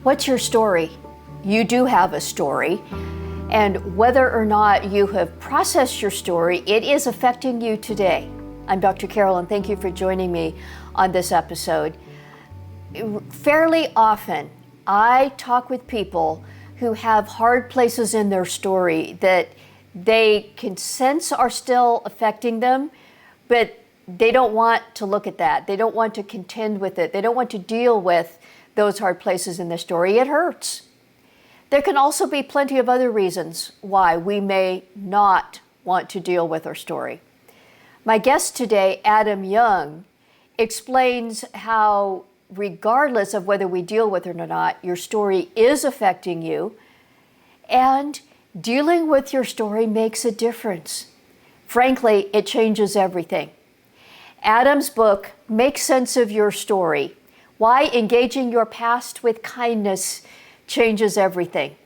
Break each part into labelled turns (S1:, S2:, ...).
S1: What's your story? You do have a story. And whether or not you have processed your story, it is affecting you today. I'm Dr. Carol, and thank you for joining me on this episode. Fairly often, I talk with people who have hard places in their story that they can sense are still affecting them, but they don't want to look at that. They don't want to contend with it. They don't want to deal with those hard places in their story. It hurts. There can also be plenty of other reasons why we may not want to deal with our story. My guest today, Adam Young, explains how, regardless of whether we deal with it or not, your story is affecting you, and dealing with your story makes a difference. Frankly, it changes everything. Adam's book, Make Sense of Your Story: Why Engaging Your Past with Kindness Changes Everything.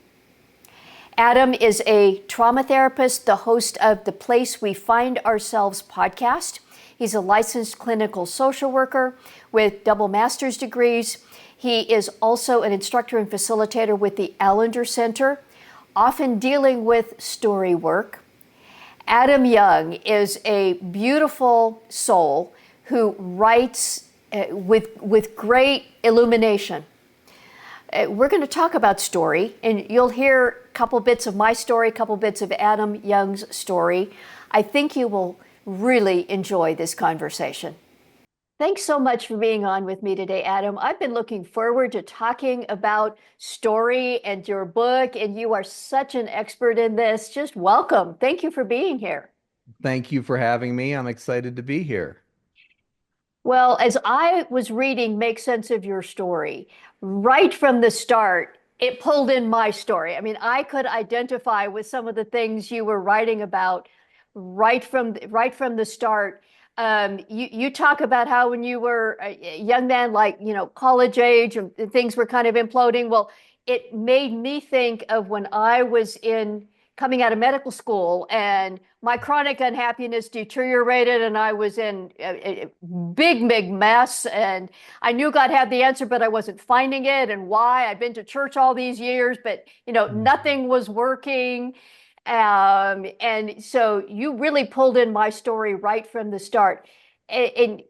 S1: Adam is a trauma therapist, the host of the Place We Find Ourselves podcast. He's a licensed clinical social worker with double master's degrees. He is also an instructor and facilitator with the Allender Center, often dealing with story work. Adam Young is a beautiful soul who writes with great illumination. We're going to talk about story, and you'll hear a couple bits of my story, a couple bits of Adam Young's story. I think you will really enjoy this conversation. Thanks so much for being on with me today, Adam. I've been looking forward to talking about story and your book, and you are such an expert in this. Just welcome. Thank you for being here.
S2: Thank you for having me. I'm excited to be here.
S1: Well, as I was reading Make Sense of Your Story, right from the start, it pulled in my story. I mean, I could identify with some of the things you were writing about right from the start. You talk about how when you were a young man, like, college age, and things were kind of imploding. Well, it made me think of when I was coming out of medical school, and my chronic unhappiness deteriorated, and I was in a big mess, and I knew God had the answer, but I wasn't finding it, and why. I'd been to church all these years, but nothing was working. And so you really pulled in my story right from the start. And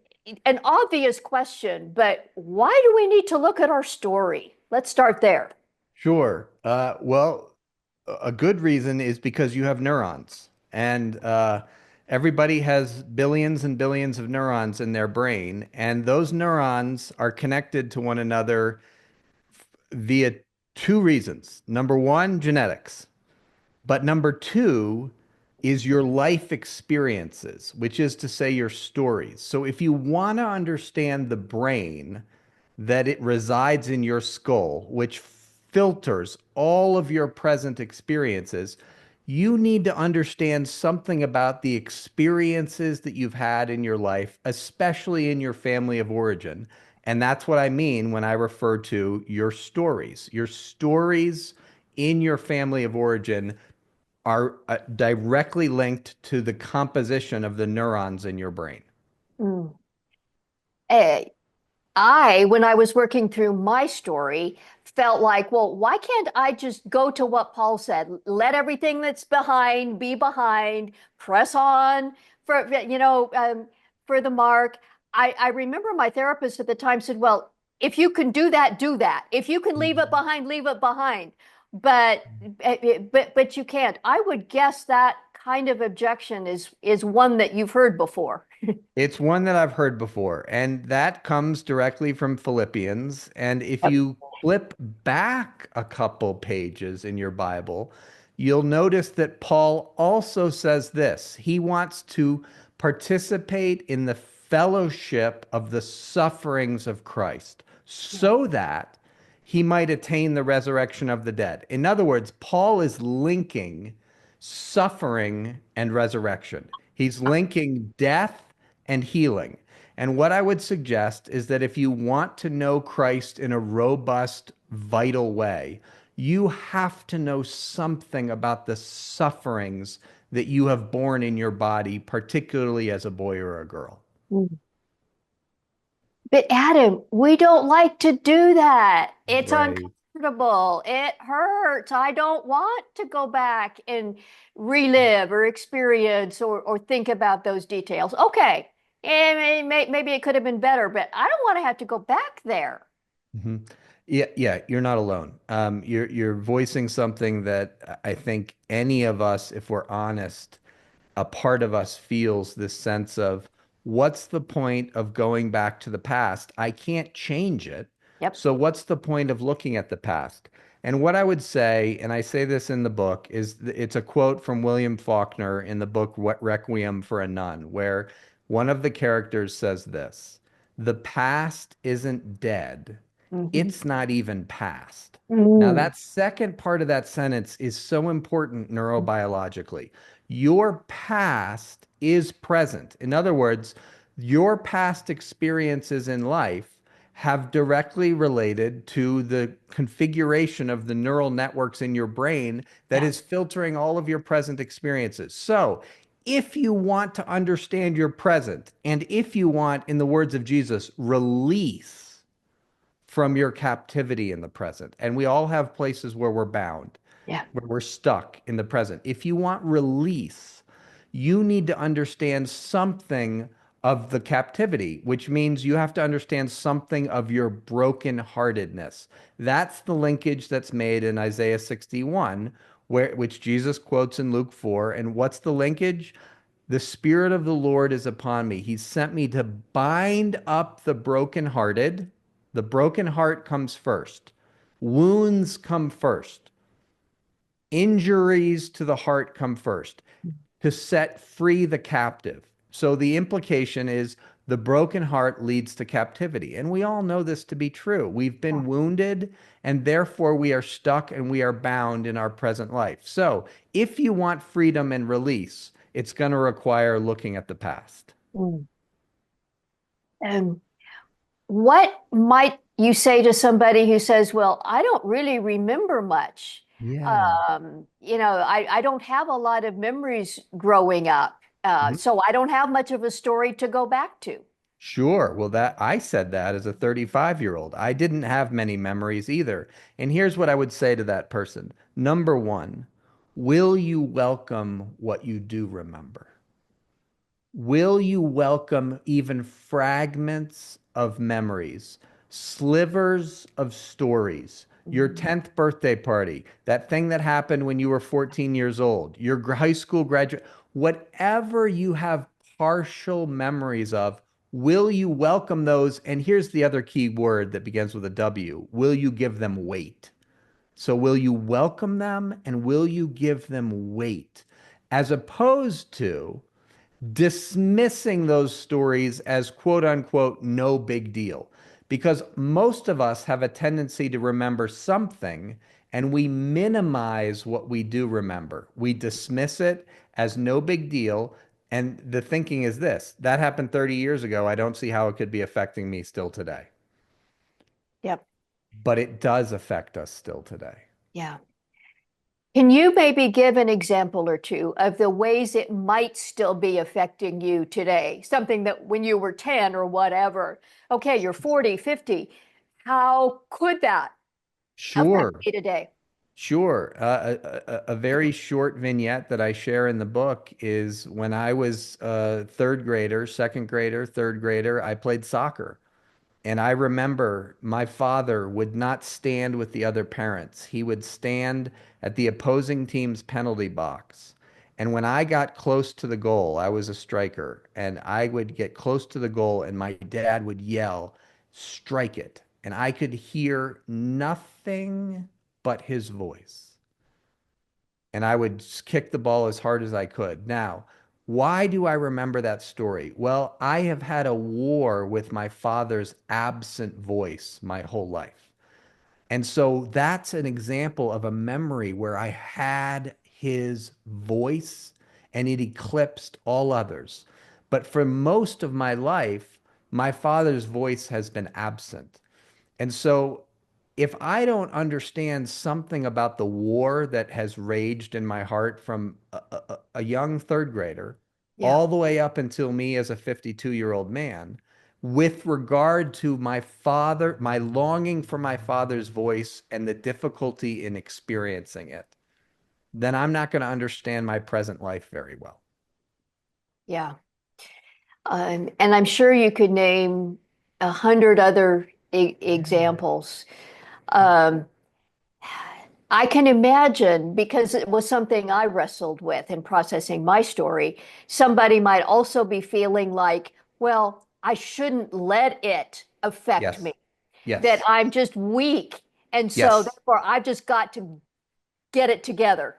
S1: an obvious question, but why do we need to look at our story? Let's start there.
S2: Sure. Well, a good reason is because you have neurons, and everybody has billions and billions of neurons in their brain, and those neurons are connected to one another via two reasons. Number one, genetics. But number two is your life experiences, which is to say your stories. So if you want to understand the brain, that it resides in your skull, which filters all of your present experiences, you need to understand something about the experiences that you've had in your life, especially in your family of origin. And that's what I mean when I refer to your stories. Your stories in your family of origin are directly linked to the composition of the neurons in your brain.
S1: Mm. When I was working through my story, felt like, well, why can't I just go to what Paul said? Let everything that's behind be behind, press on for the mark. I remember my therapist at the time said, well, if you can do that, do that. If you can leave it behind, leave it behind. But but you can't. I would guess that kind of objection is one that you've heard before.
S2: It's one that I've heard before, and that comes directly from Philippians. And if
S1: Yep.
S2: you flip back a couple pages in your Bible, you'll notice that Paul also says this. He wants to participate in the fellowship of the sufferings of Christ so that he might attain the resurrection of the dead. In other words, Paul is linking suffering and resurrection. He's linking death and healing. And what I would suggest is that if you want to know Christ in a robust, vital way, you have to know something about the sufferings that you have borne in your body, particularly as a boy or a girl.
S1: But Adam, we don't like to do that. It's
S2: Right.
S1: uncomfortable. It hurts. I don't want to go back and relive or experience or think about those details. Okay, maybe it could have been better, but I don't want to have to go back there.
S2: hmm Yeah, yeah, you're not alone. You're voicing something that I think any of us, if we're honest, a part of us feels this sense of what's the point of going back to the past? I can't change it.
S1: Yep.
S2: So what's the point of looking at the past? And what I would say, and I say this in the book, is it's a quote from William Faulkner in the book What Requiem for a Nun, where one of the characters says this: the past isn't dead.
S1: Hmm.
S2: It's not even past. Now,
S1: Mm.
S2: that second part of that sentence is so important neurobiologically. Your past is present. In other words, your past experiences in life have directly related to the configuration of the neural networks in your brain that
S1: Yeah.
S2: is filtering all of your present experiences. So, if you want to understand your present, and if you want, in the words of Jesus, release from your captivity in the present, and we all have places where we're bound,
S1: Yeah.
S2: where we're stuck in the present. If you want release, you need to understand something of the captivity, which means you have to understand something of your brokenheartedness. That's the linkage that's made in Isaiah 61, which Jesus quotes in Luke 4. And what's the linkage? The Spirit of the Lord is upon me. He sent me to bind up the brokenhearted. The broken heart comes first. Wounds come first. Injuries to the heart come first, to set free the captive. So the implication is the broken heart leads to captivity. And we all know this to be true. We've
S1: Yeah.
S2: been wounded, and therefore we are stuck and we are bound in our present life. So if you want freedom and release, it's going to require looking at the past.
S1: Mm. And what might you say to somebody who says, "Well, I don't really remember much.
S2: Yeah.
S1: I don't have a lot of memories growing up,
S2: Mhm.
S1: so I don't have much of a story to go back to."
S2: Sure. Well, that I said that as a 35-year-old. I didn't have many memories either. And here's what I would say to that person. Number one, will you welcome what you do remember? Will you welcome even fragments of memories, slivers of stories? Your
S1: Mhm.
S2: 10th birthday party, that thing that happened when you were 14 years old, your high school graduate, whatever you have partial memories of, will you welcome those? And here's the other key word that begins with a W. Will you give them weight? So, will you welcome them and will you give them weight? As opposed to dismissing those stories as quote unquote no big deal. Because most of us have a tendency to remember something and we minimize what we do remember. We dismiss it as no big deal. And the thinking is this: that happened 30 years ago. I don't see how it could be affecting me still today.
S1: Yep.
S2: But it does affect us still today.
S1: Yeah. Can you maybe give an example or two of the ways it might still be affecting you today? Something that when you were 10 or whatever, okay, you're 40, 50. How could that affect
S2: Sure.
S1: me today?
S2: Sure. A very short vignette that I share in the book is when I was a third grader, second grader, third grader, I played soccer. And I remember my father would not stand with the other parents. He would stand at the opposing team's penalty box. And when I got close to the goal, I was a striker, and I would get close to the goal, and my dad would yell, "Strike it." And I could hear nothing but his voice. And I would kick the ball as hard as I could. Now, why do I remember that story? Well, I have had a war with my father's absent voice my whole life. And so that's an example of a memory where I had his voice and it eclipsed all others. But for most of my life, my father's voice has been absent. And so, if I don't understand something about the war that has raged in my heart from a young third grader
S1: Yeah.
S2: all the way up until me as a 52-year-old man, with regard to my father, my longing for my father's voice and the difficulty in experiencing it, then I'm not going to understand my present life very well.
S1: Yeah. And I'm sure you could name 100 other examples. Um, I can imagine, because it was something I wrestled with in processing my story, somebody might also be feeling like, well, I shouldn't let it affect
S2: Yes.
S1: me, that
S2: Yes.
S1: I'm just weak. And so
S2: Yes.
S1: therefore, I've just got to get it together.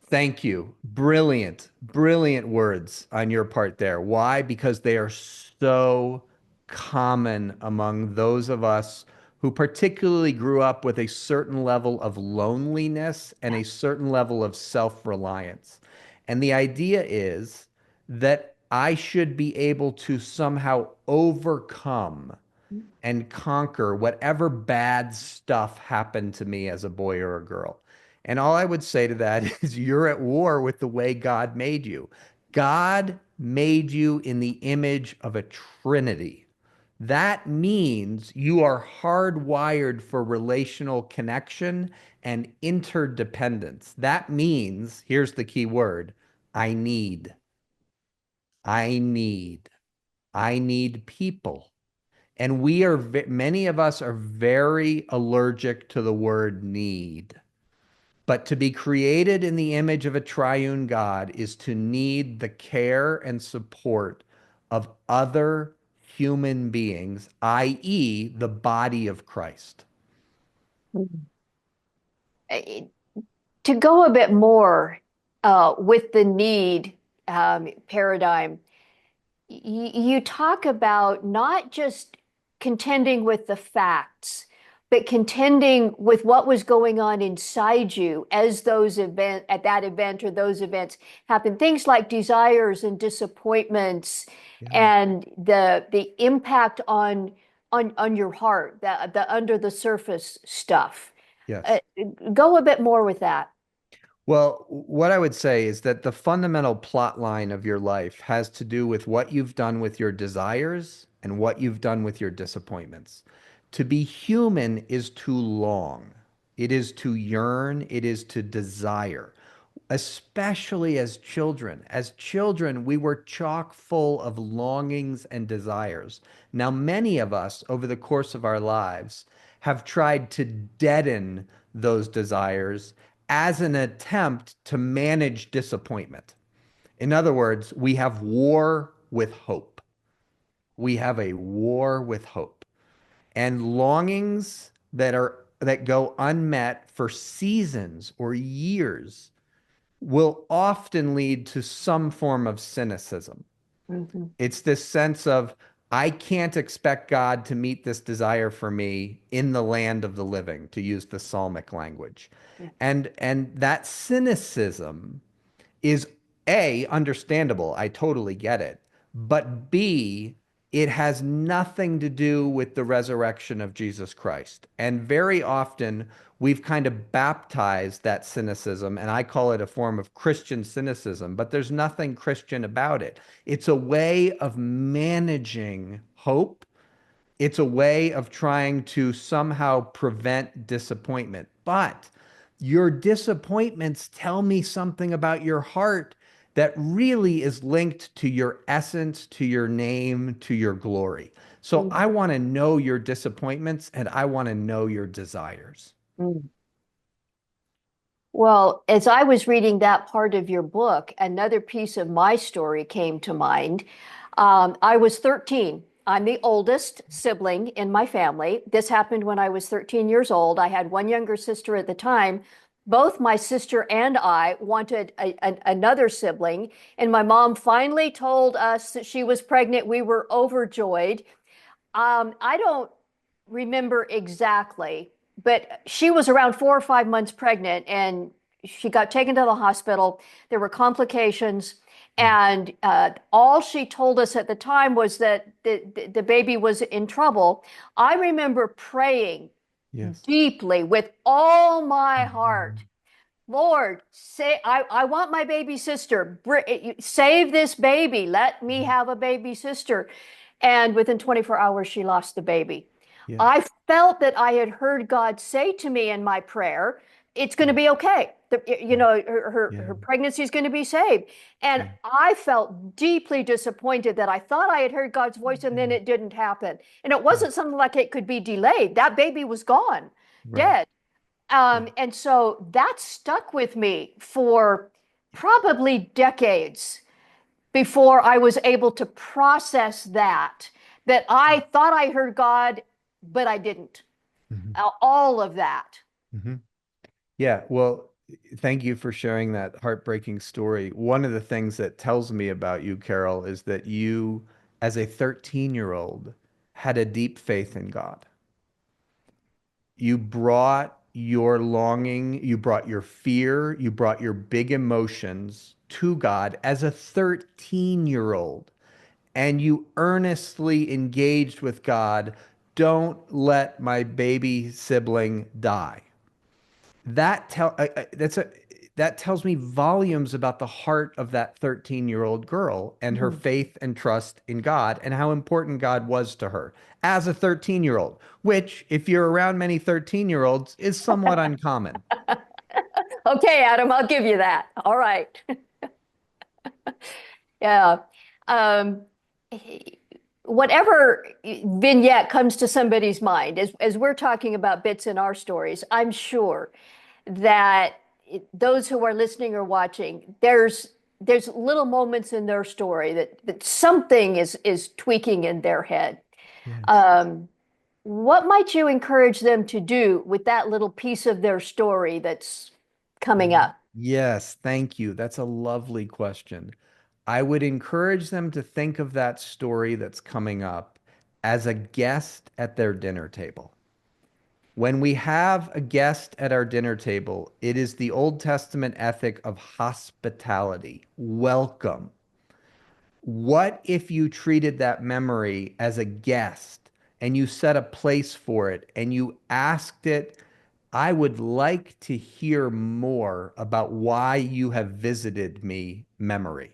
S2: Thank you. Brilliant, brilliant words on your part there. Why? Because they are so common among those of us who particularly grew up with a certain level of loneliness and a certain level of self-reliance. And the idea is that I should be able to somehow overcome and conquer whatever bad stuff happened to me as a boy or a girl. And all I would say to that is you're at war with the way God made you. God made you in the image of a trinity. That means you are hardwired for relational connection and interdependence. That means, here's the key word, I need. I need. I need people. And many of us are very allergic to the word need. But to be created in the image of a triune God is to need the care and support of other human beings, i.e., the body of Christ.
S1: Eh, To go a bit more with the need paradigm, you talk about not just contending with the facts, but contending with what was going on inside you as those event at that event or those events happen. Things like desires and disappointments,
S2: Yeah.
S1: and the impact on your heart, the under the surface stuff. Uh,
S2: Yes.
S1: Go a bit more with that.
S2: Well, what I would say is that the fundamental plot line of your life has to do with what you've done with your desires and what you've done with your disappointments. To be human is to long, it is to yearn, it is to desire, especially as children. As children, we were chock full of longings and desires. Now, many of us over the course of our lives have tried to deaden those desires as an attempt to manage disappointment. In other words, we have war with hope. We have a war with hope. And longings that go unmet for seasons or years will often lead to some form of cynicism.
S1: Mhm.
S2: It's this sense of, I can't expect God to meet this desire for me in the land of the living, to use the psalmic language.
S1: Yeah.
S2: And that cynicism is A, understandable. I totally get it. But B, it has nothing to do with the resurrection of Jesus Christ. And very often we've kind of baptized that cynicism, and I call it a form of Christian cynicism, but there's nothing Christian about it. It's a way of managing hope, it's a way of trying to somehow prevent disappointment. But your disappointments tell me something about your heart that really is linked to your essence, to your name, to your glory. So I
S1: Mhm.
S2: want to know your disappointments and I want to know your desires.
S1: Mhm. Well, as I was reading that part of your book, another piece of my story came to mind. I was 13. I'm the oldest sibling in my family. This happened when I was 13 years old. I had one younger sister at the time. Both my sister and I wanted another sibling, and my mom finally told us that she was pregnant. We were overjoyed. I don't remember exactly, but she was around 4 or 5 months pregnant, and she got taken to the hospital. There were complications, and all she told us at the time was that the baby was in trouble. I remember praying
S2: Yes.
S1: deeply with all my heart. Lord, say I want my baby sister. Save this baby. Let me have a baby sister. And within 24 hours, she lost the baby.
S2: Yeah.
S1: I felt that I had heard God say to me in my prayer, it's going to
S2: Yeah.
S1: be okay. You
S2: Yeah.
S1: know, her
S2: Yeah.
S1: pregnancy is going to be saved. And
S2: Yeah.
S1: I felt deeply disappointed that I thought I had heard God's voice and then
S2: Yeah.
S1: it didn't happen. And it
S2: Yeah.
S1: wasn't something like it could be delayed. That baby was gone,
S2: Right.
S1: dead.
S2: Yeah.
S1: And so that stuck with me for probably decades before I was able to process that I thought I heard God, but I didn't.
S2: Mhm.
S1: All of that.
S2: Mhm. Yeah, well, thank you for sharing that heartbreaking story. One of the things that tells me about you, Carol, is that you, as a 13-year-old, had a deep faith in God. You brought your longing, you brought your fear, you brought your big emotions to God as a 13-year-old, and you earnestly engaged with God. Don't let my baby sibling die. That tells me volumes about the heart of that 13-year-old girl and her
S1: Mhm.
S2: faith and trust in God and how important God was to her as a 13-year-old, which, if you're around many 13-year-olds, is somewhat uncommon.
S1: Okay, Adam, I'll give you that. All right. Yeah. Um, Whatever vignette comes to somebody's mind, as we're talking about bits in our stories, I'm sure that those who are listening or watching, there's little moments in their story that something is tweaking in their head.
S2: Yes.
S1: Um, what might you encourage them to do with that little piece of their story that's coming up?
S2: Yes, thank you. That's a lovely question. I would encourage them to think of that story that's coming up as a guest at their dinner table. When we have a guest at our dinner table, it is the Old Testament ethic of hospitality. Welcome. What if you treated that memory as a guest and you set a place for it and you asked it, I would like to hear more about why you have visited me, memory?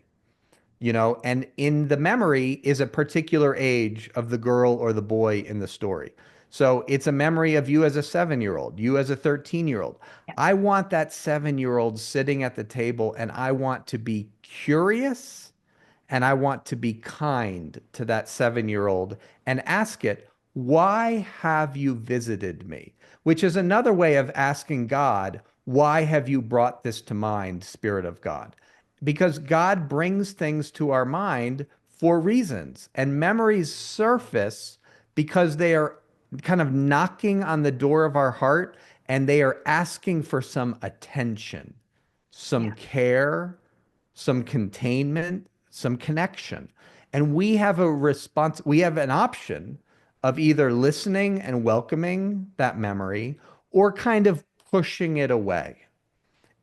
S2: And in the memory is a particular age of the girl or the boy in the story. So it's a memory of you as a 7-year-old, you as a 13-year-old. I want that 7-year-old sitting at the table and I want to be curious and I want to be kind to that 7-year-old and ask it, why have you visited me? Which is another way of asking God, why have you brought this to mind, Spirit of God? Because God brings things to our mind for reasons, and memories surface because they are kind of knocking on the door of our heart and they are asking for some attention, some
S1: Yeah.
S2: care, some containment, some connection. And we have we have an option of either listening and welcoming that memory or kind of pushing it away.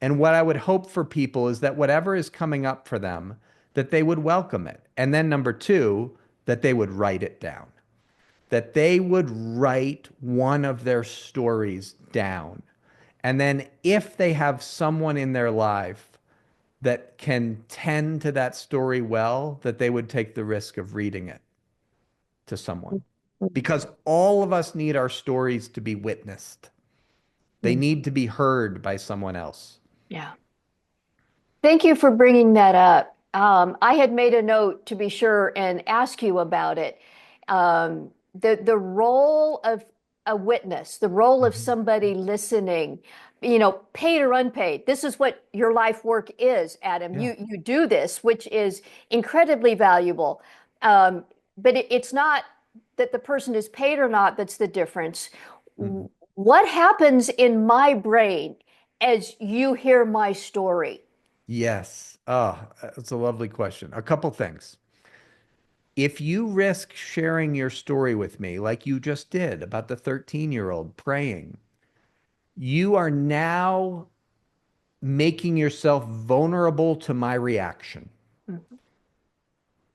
S2: And what I would hope for people is that whatever is coming up for them, that they would welcome it. And then number two, that they would write it down, that they would write one of their stories down. And then if they have someone in their life that can tend to that story well, that they would take the risk of reading it to someone. Because all of us need our stories to be witnessed. They
S1: Mhm.
S2: need to be heard by someone else.
S1: Yeah. Thank you for bringing that up. I had made a note to be sure and ask you about it. The role of a witness, the role of
S2: Mhm.
S1: somebody listening, paid or unpaid. This is what your life work is, Adam.
S2: Yeah.
S1: You do this, which is incredibly valuable. Um, but it's not that the person is paid or not that's the difference.
S2: Mhm.
S1: What happens in my brain as you hear my story?
S2: Yes. Oh, that's a lovely question. A couple things. If you risk sharing your story with me, like you just did about the 13-year-old praying, you are now making yourself vulnerable to my reaction.
S1: Mhm.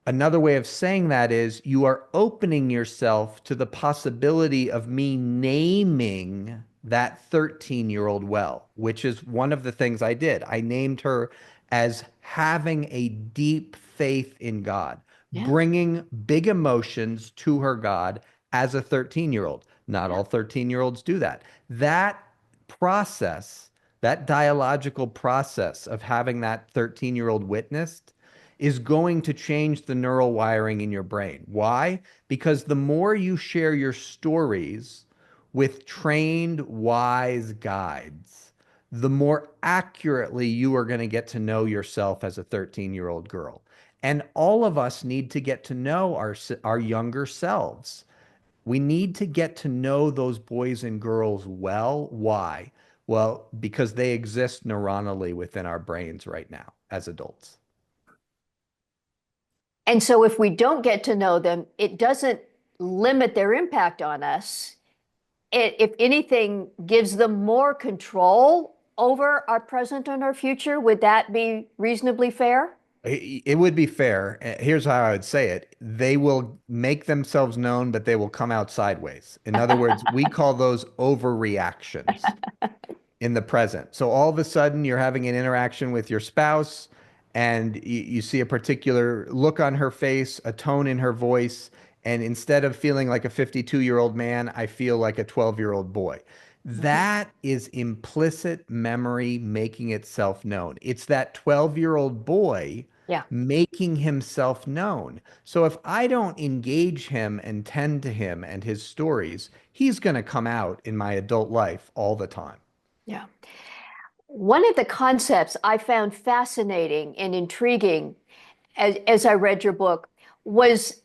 S2: Another way of saying that is you are opening yourself to the possibility of me naming that 13-year-old well, which is one of the things I did. I named her as having a deep faith in God,
S1: Yeah.
S2: bringing big emotions to her God as a 13-year-old. Not
S1: Yeah.
S2: all 13-year-olds do that. That process, that dialogical process of having that 13-year-old witnessed is going to change the neural wiring in your brain. Why? Because the more you share your stories with trained, wise guides, the more accurately you are going to get to know yourself as a 13-year-old girl. And all of us need to get to know our younger selves. We need to get to know those boys and girls well. Why? Well, because they exist neuronally within our brains right now as adults.
S1: And so if we don't get to know them, it doesn't limit their impact on us. It, if anything, gives them more control over our present and our future. Would that be reasonably fair?
S2: It would be fair. Here's how I would say it. They will make themselves known, but they will come out sideways. In other words, we call those overreactions in the present. So all of a sudden, you're having an interaction with your spouse, and you see a particular look on her face, a tone in her voice, and instead of feeling like a 52-year-old man, I feel like a 12-year-old boy.
S1: Mhm.
S2: That is implicit memory making itself known. It's that 12-year-old boy
S1: Yeah,
S2: making himself known. So if I don't engage him and tend to him and his stories, he's going to come out in my adult life all the time.
S1: yeah. One of the concepts I found fascinating and intriguing as I read your book was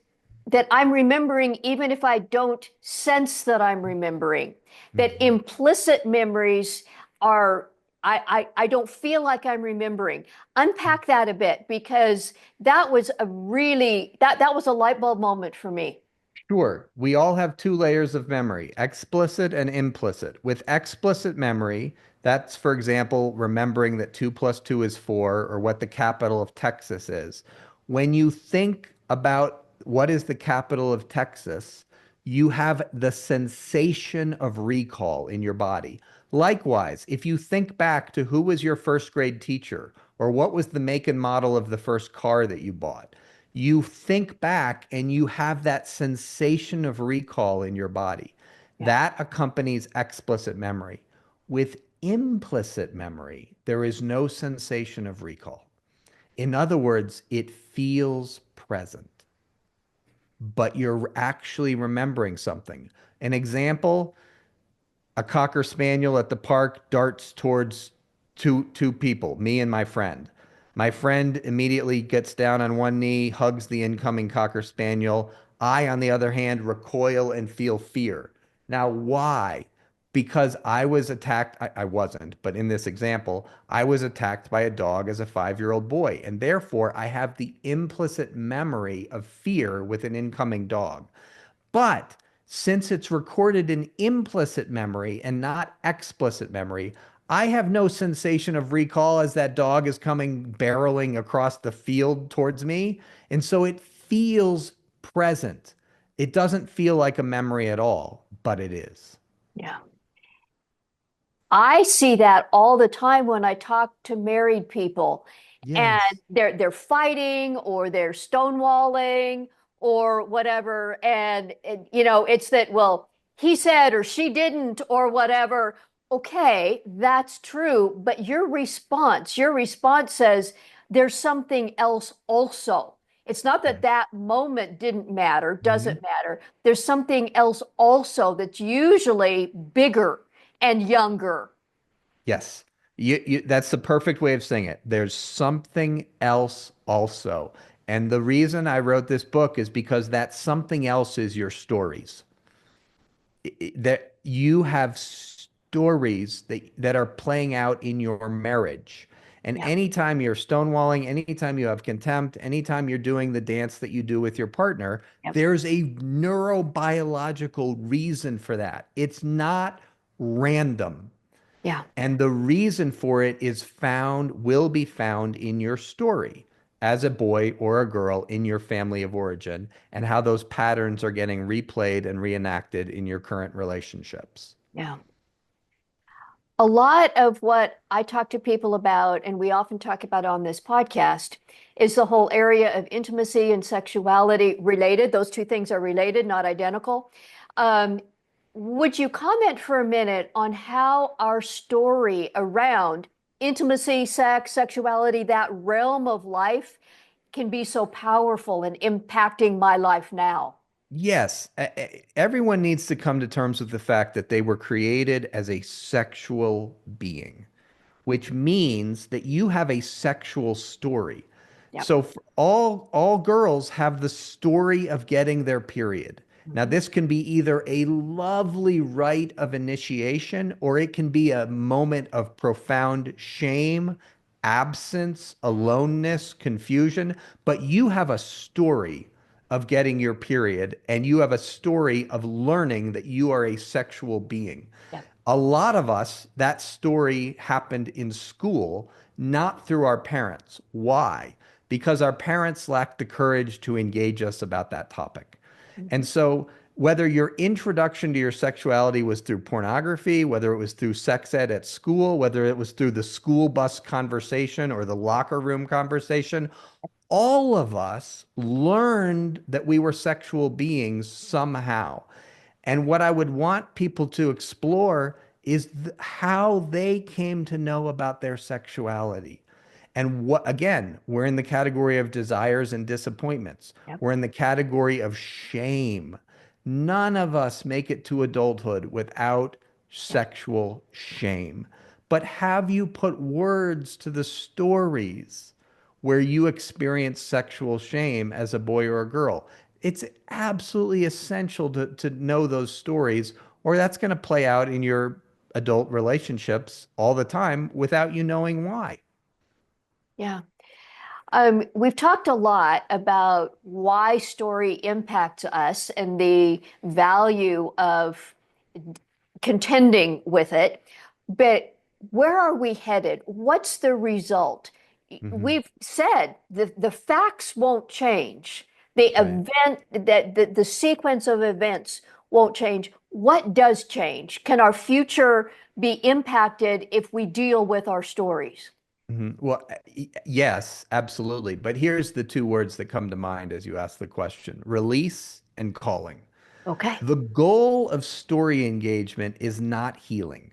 S1: that I'm remembering even if I don't sense that I'm remembering, that
S2: Mhm.
S1: implicit memories are, I don't feel like I'm remembering. Unpack that a bit because that was a really, that was a light bulb moment for me.
S2: Sure. We all have two layers of memory, explicit and implicit. With explicit memory, that's, for example, remembering that 2 plus 2 is 4 or what the capital of Texas is. When you think about what is the capital of Texas, you have the sensation of recall in your body. Likewise, if you think back to who was your first grade teacher or what was the make and model of the first car that you bought, you think back and you have that sensation of recall in your body.
S1: Yeah,
S2: That accompanies explicit memory. With implicit memory, there is no sensation of recall. In other words, it feels present, but you're actually remembering something. An example, a cocker spaniel at the park darts towards two people, me and my friend. My friend immediately gets down on one knee, hugs the incoming cocker spaniel. I, on the other hand, recoil and feel fear. Now, why? Because I was attacked. I wasn't, but in this example, I was attacked by a dog as a 5-year-old boy. And therefore, I have the implicit memory of fear with an incoming dog. But since it's recorded in implicit memory and not explicit memory, I have no sensation of recall as that dog is coming barreling across the field towards me. And so it feels present. It doesn't feel like a memory at all, but it is.
S1: yeah. I see that all the time when I talk to married people and
S2: Yes.
S1: they're fighting or they're stonewalling or whatever and you know it's that well he said or she didn't or whatever. Okay, that's true, but your response says there's something else also. It's not that
S2: Yes.
S1: that moment didn't matter,
S2: Mhm.
S1: doesn't matter. There's something else also that's usually bigger and younger.
S2: Yes. That's the perfect way of saying it. There's something else also. And the reason I wrote this book is because that something else is your stories. That you have stories that are playing out in your marriage. And
S1: Yeah,
S2: anytime you're stonewalling, anytime you have contempt, anytime you're doing the dance that you do with your partner,
S1: yeah,
S2: there's a neurobiological reason for that. It's not random.
S1: yeah,
S2: And the reason for it will be found in your story as a boy or a girl in your family of origin, and how those patterns are getting replayed and reenacted in your current relationships.
S1: yeah. A lot of what I talk to people about, and we often talk about on this podcast, is the whole area of intimacy and sexuality related. Those two things are related, not identical. Um, would you comment for a minute on how our story around intimacy, sex, sexuality, that realm of life can be so powerful in impacting my life now?
S2: Yes, everyone needs to come to terms with the fact that they were created as a sexual being, which means that you have a sexual story.
S1: Yep.
S2: So for all girls have the story of getting their period. Now,
S1: Mhm.
S2: this can be either a lovely rite of initiation or it can be a moment of profound shame, absence, aloneness, confusion, but you have a story of getting your period and you have a story of learning that you are a sexual being.
S1: Yep.
S2: A lot of us, that story happened in school, not through our parents. Why? Because our parents lacked the courage to engage us about that topic. And
S1: Mhm.
S2: so, whether your introduction to your sexuality was through pornography, whether it was through sex ed at school, whether it was through the school bus conversation or the locker room conversation, all of us learned that we were sexual beings somehow. And what I would want people to explore is how they came to know about their sexuality. And what, again, we're in the category of desires and disappointments.
S1: Yep.
S2: We're in the category of shame. None of us make it to adulthood without
S1: Yep.
S2: sexual shame. But have you put words to the stories where you experience sexual shame as a boy or a girl? It's absolutely essential to know those stories, or that's going to play out in your adult relationships all the time without you knowing why.
S1: Yeah. We've talked a lot about why story impacts us and the value of contending with it, but where are we headed? What's the result?
S2: Hmm.
S1: We've said the facts won't change. The
S2: Right.
S1: event that the sequence of events won't change. What does change? Can our future be impacted if we deal with our stories?
S2: Well, yes, absolutely. But here's the two words that come to mind as you ask the question: release and calling.
S1: Okay.
S2: The goal of story engagement is not healing.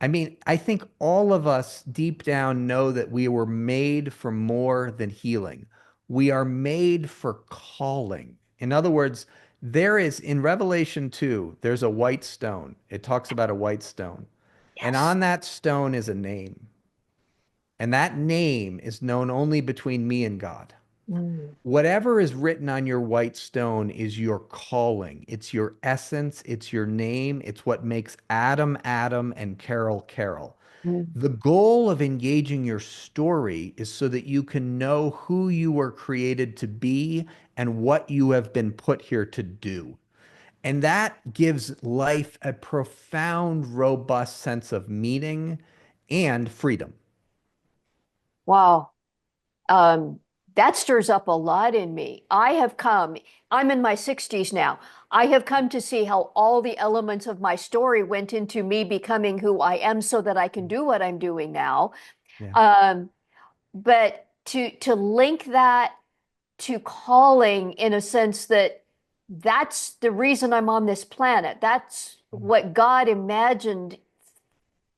S2: I mean, I think all of us deep down know that we were made for more than healing. We are made for calling. In other words, there is in Revelation 2, there's a white stone. It talks about a white stone. And
S1: Yes.
S2: on that stone is a name. And that name is known only between me and God.
S1: Mm,
S2: Whatever is written on your white stone is your calling. It's your essence. It's your name. It's what makes Adam Adam and Carol Carol.
S1: mm.
S2: The goal of engaging your story is so that you can know who you were created to be and what you have been put here to do. And that gives life a profound, robust sense of meaning and freedom.
S1: Wow. Um, that stirs up a lot in me. I'm in my 60s now. I have come to see how all the elements of my story went into me becoming who I am so that I can do what I'm doing now.
S2: Yeah.
S1: Um, but to link that to calling in a sense that that's the reason I'm on this planet. That's what God imagined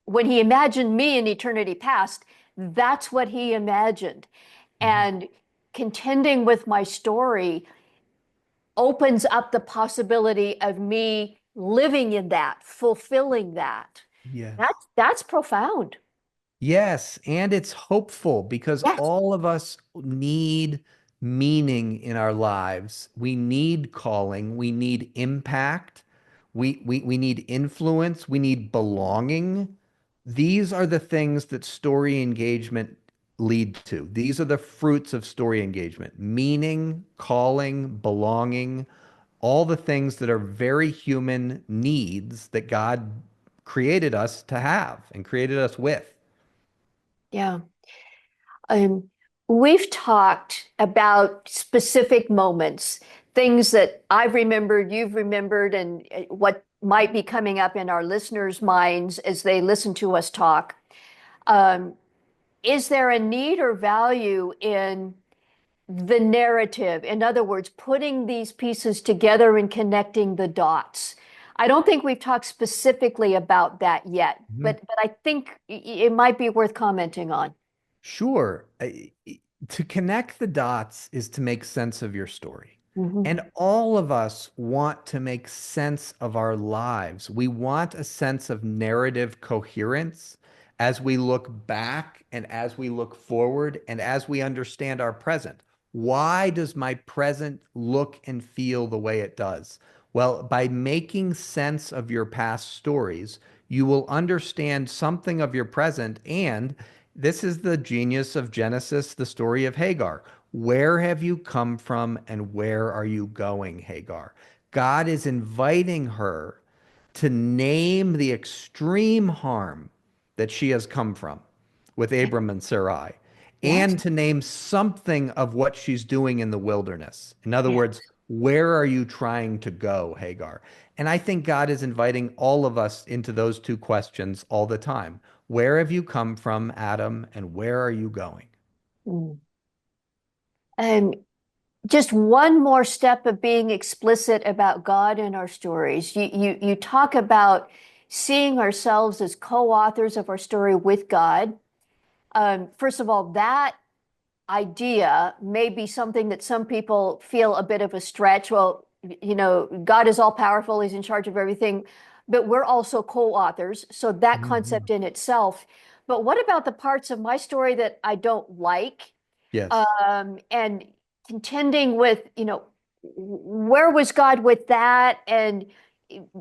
S1: when he imagined me in eternity past. That's what he imagined.
S2: Mhm.
S1: And contending with my story opens up the possibility of me living in that, fulfilling that.
S2: Yes.
S1: That's profound.
S2: Yes, and it's hopeful because
S1: Yes.
S2: all of us need meaning in our lives. We need calling, we need impact, we need influence, we need belonging. These are the things that story engagement lead to. These are the fruits of story engagement: meaning, calling, belonging, all the things that are very human needs that God created us to have and created us with.
S1: Yeah. Um, we've talked about specific moments, things that I've remembered, you've remembered, and what might be coming up in our listeners' minds as they listen to us talk. Um, is there a need or value in the narrative? In other words, putting these pieces together and connecting the dots. I don't think we've talked specifically about that yet,
S2: Mhm.
S1: but I think it might be worth commenting on.
S2: Sure. To connect the dots is to make sense of your story.
S1: Mhm.
S2: And all of us want to make sense of our lives. We want a sense of narrative coherence as we look back and as we look forward and as we understand our present. Why does my present look and feel the way it does? Well, by making sense of your past stories, you will understand something of your present. And this is the genius of Genesis, the story of Hagar. Where have you come from and where are you going, Hagar? God is inviting her to name the extreme harm that she has come from with Abram and Sarai,
S1: Yes.
S2: and to name something of what she's doing in the wilderness. In other
S1: Yes.
S2: words, where are you trying to go, Hagar? And I think God is inviting all of us into those two questions all the time. Where have you come from, Adam, and where are you going?
S1: Mm. Um, just one more step of being explicit about God in our stories. You talk about seeing ourselves as co-authors of our story with God. First of all, that idea may be something that some people feel a bit of a stretch. Well, God is all powerful, He's in charge of everything, but we're also co-authors. So that
S2: Mhm.
S1: concept in itself. But what about the parts of my story that I don't like?
S2: Yes.
S1: And contending with, where was God with that? And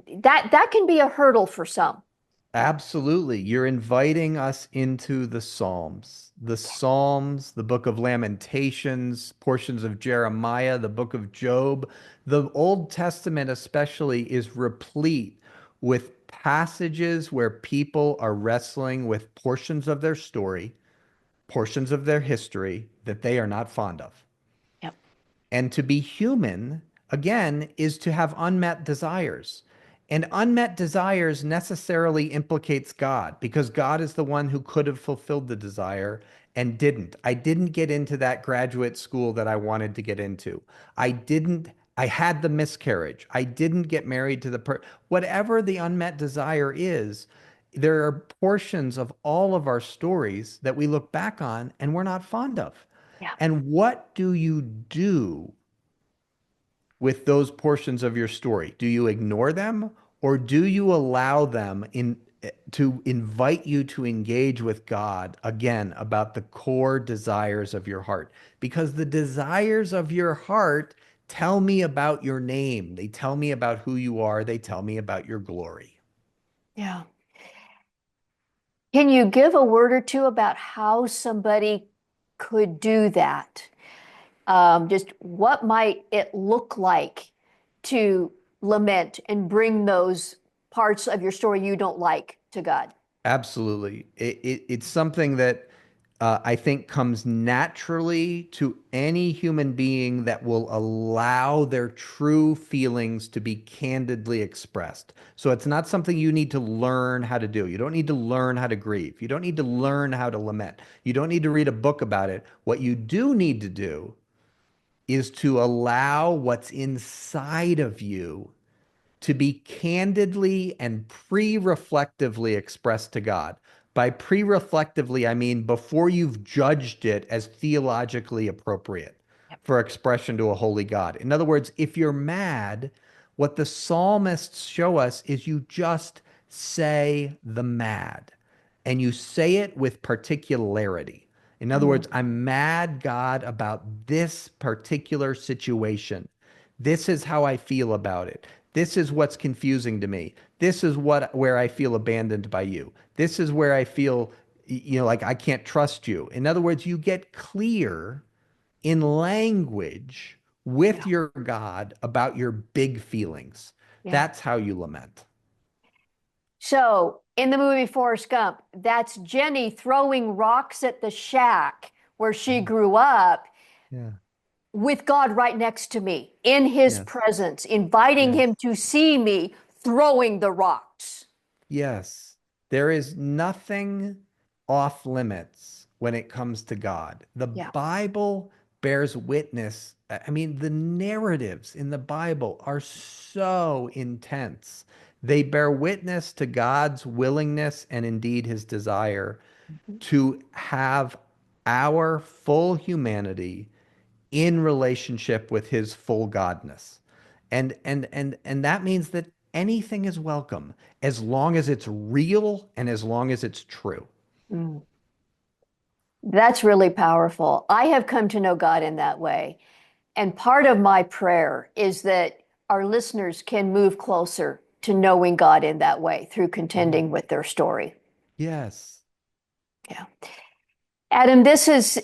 S1: that can be a hurdle for some.
S2: Absolutely. You're inviting us into the Psalms. The Psalms, the book of Lamentations, portions of Jeremiah, the book of Job. The Old Testament, especially, is replete with passages where people are wrestling with portions of their story, portions of their history that they are not fond of.
S1: Yep.
S2: And to be human, again, is to have unmet desires. And unmet desires necessarily implicates God because God is the one who could have fulfilled the desire and didn't. I didn't get into that graduate school that I wanted to get into. I had the miscarriage. I didn't get married to whatever the unmet desire is, there are portions of all of our stories that we look back on and we're not fond of.
S1: Yeah.
S2: And what do you do with those portions of your story? Do you ignore them or do you allow them to invite you to engage with God again about the core desires of your heart? Because the desires of your heart tell me about your name. They tell me about who you are. They tell me about your glory.
S1: Yeah. Can you give a word or two about how somebody could do that? Just what might it look like to lament and bring those parts of your story you don't like to God?
S2: Absolutely. It's something that I think comes naturally to any human being that will allow their true feelings to be candidly expressed. So it's not something you need to learn how to do. You don't need to learn how to grieve. You don't need to learn how to lament. You don't need to read a book about it. What you do need to do is to allow what's inside of you to be candidly and pre-reflectively expressed to God. By pre-reflectively, I mean before you've judged it as theologically appropriate
S1: Yep.
S2: for expression to a holy God. In other words, if you're mad, what the psalmists show us is you just say the mad and you say it with particularity. In other
S1: Mm.
S2: words, I'm mad, God, about this particular situation. This is how I feel about it. This is what's confusing to me. This is where I feel abandoned by you. This is where I feel like I can't trust you. In other words, you get clear in language with
S1: Yeah.
S2: your God about your big feelings.
S1: Yeah.
S2: That's how you lament.
S1: So in the movie Forrest Gump, that's Jenny throwing rocks at the shack where she grew up
S2: Yeah.
S1: with God right next to me in his
S2: Yes.
S1: presence, inviting
S2: Yes.
S1: him to see me throwing the rocks.
S2: Yes, there is nothing off limits when it comes to God. The
S1: Yeah.
S2: Bible bears witness. I mean, the narratives in the Bible are so intense. They bear witness to God's willingness and indeed his desire
S1: Mhm.
S2: to have our full humanity in relationship with his full godness. And that means that anything is welcome as long as it's real and as long as it's true.
S1: Mm. That's really powerful. I have come to know God in that way. And part of my prayer is that our listeners can move closer to knowing God in that way through
S2: Mhm.
S1: contending with their story.
S2: Yes.
S1: Yeah. Adam, this has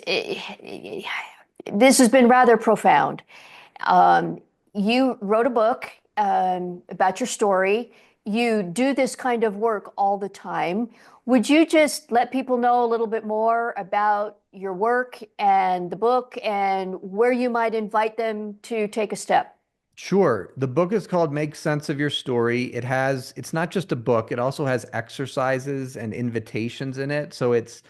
S1: been rather profound. You wrote a book about your story. You do this kind of work all the time. Would you just let people know a little bit more about your work and the book and where you might invite them to take a step?
S2: Sure. The book is called Make Sense of Your Story. It's not just a book, it also has exercises and invitations in it. So it's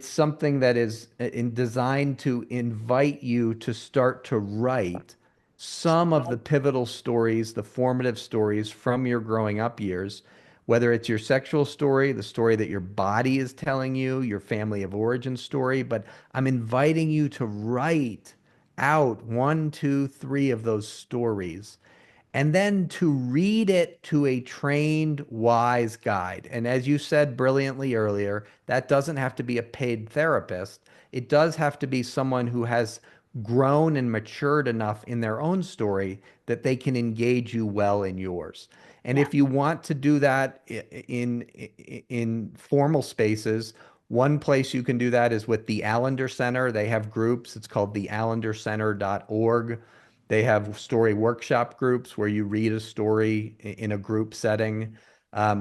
S2: something that is designed to invite you to start to write some of the pivotal stories, the formative stories from your growing up years, whether it's your sexual story, the story that your body is telling you, your family of origin story, but I'm inviting you to write out one, two, three of those stories, and then to read it to a trained, wise guide. And as you said brilliantly earlier, that doesn't have to be a paid therapist. It does have to be someone who has grown and matured enough in their own story that they can engage you well in yours. And
S1: Yeah.
S2: if you want to do that in formal spaces, one place you can do that is with the Allender Center. They have groups. It's called theallendercenter.org. They have story workshop groups where you read a story in a group setting.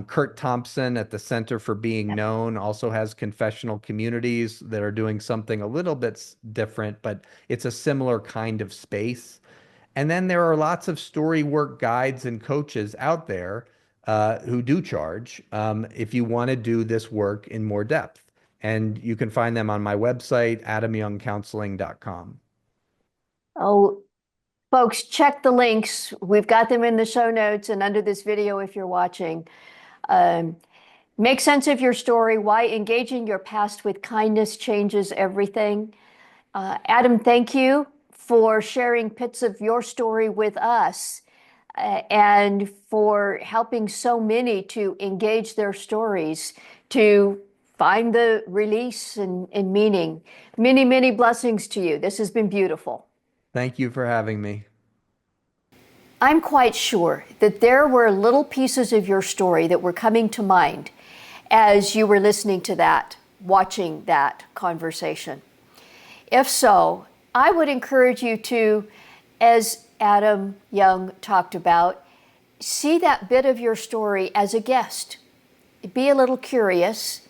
S2: Kurt Thompson at the Center for Being Known also has confessional communities that are doing something a little bit different, but it's a similar kind of space. And then there are lots of story work guides and coaches out there who do charge if you want to do this work in more depth. And you can find them on my website, adamyoungcounseling.com.
S1: Oh, folks, check the links. We've got them in the show notes and under this video if you're watching. Um, Make sense of your story, why engaging your past with kindness changes everything. Adam, thank you for sharing bits of your story with us and for helping so many to engage their stories, to find the release and meaning. Many, many blessings to you. This has been beautiful.
S2: Thank you for having me.
S1: I'm quite sure that there were little pieces of your story that were coming to mind as you were listening to that, watching that conversation. If so, I would encourage you to, as Adam Young talked about, see that bit of your story as a guest. Be a little curious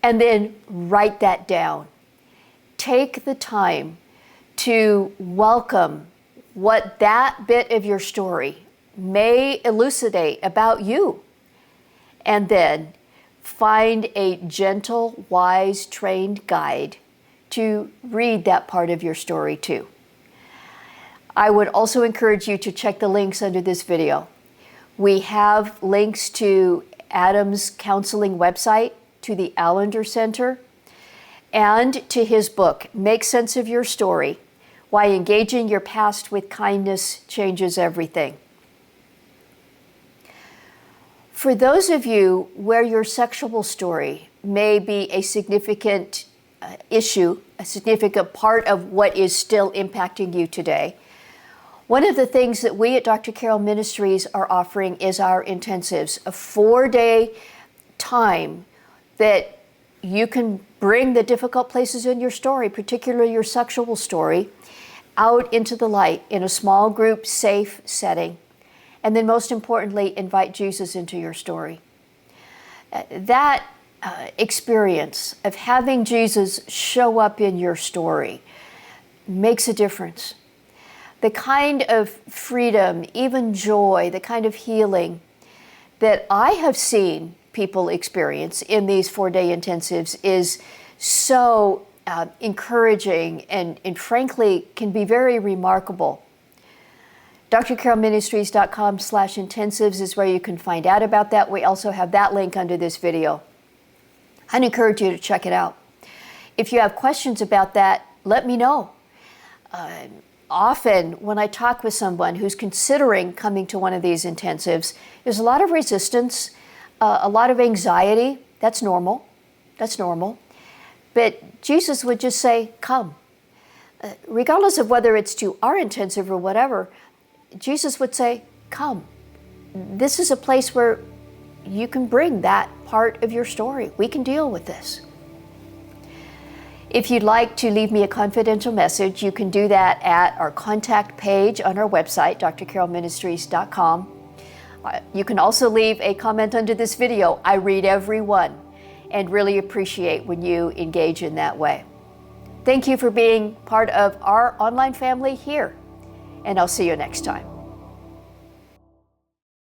S1: and then write that down. Take the time to welcome what that bit of your story may elucidate about you. And then find a gentle, wise, trained guide to read that part of your story too. I would also encourage you to check the links under this video. We have links to Adam's counseling website, to the Allender Center, and to his book, Make Sense of Your Story, Why Engaging Your Past with Kindness Changes Everything. For those of you where your sexual story may be a significant issue, a significant part of what is still impacting you today, one of the things that we at Dr. Carroll Ministries are offering is our intensives, a 4-day time that you can bring the difficult places in your story, particularly your sexual story, out into the light in a small group, safe setting. And then most importantly, invite Jesus into your story. That experience of having Jesus show up in your story makes a difference. The kind of freedom, even joy, the kind of healing that I have seen people experience in these 4-day intensives is so encouraging and frankly can be very remarkable. drcarolministries.com/intensives is where you can find out about that. We also have that link under this video. I'd encourage you to check it out. If you have questions about that, let me know. Often when I talk with someone who's considering coming to one of these intensives, there's a lot of resistance, a lot of anxiety. That's normal. That's normal. But Jesus would just say, come. Regardless of whether it's to our intensive or whatever, Jesus would say, come. This is a place where you can bring that part of your story. We can deal with this. If you'd like to leave me a confidential message, you can do that at our contact page on our website, drcarolministries.com. You can also leave a comment under this video. I read every one and really appreciate when you engage in that way. Thank you for being part of our online family here, and I'll see you next time.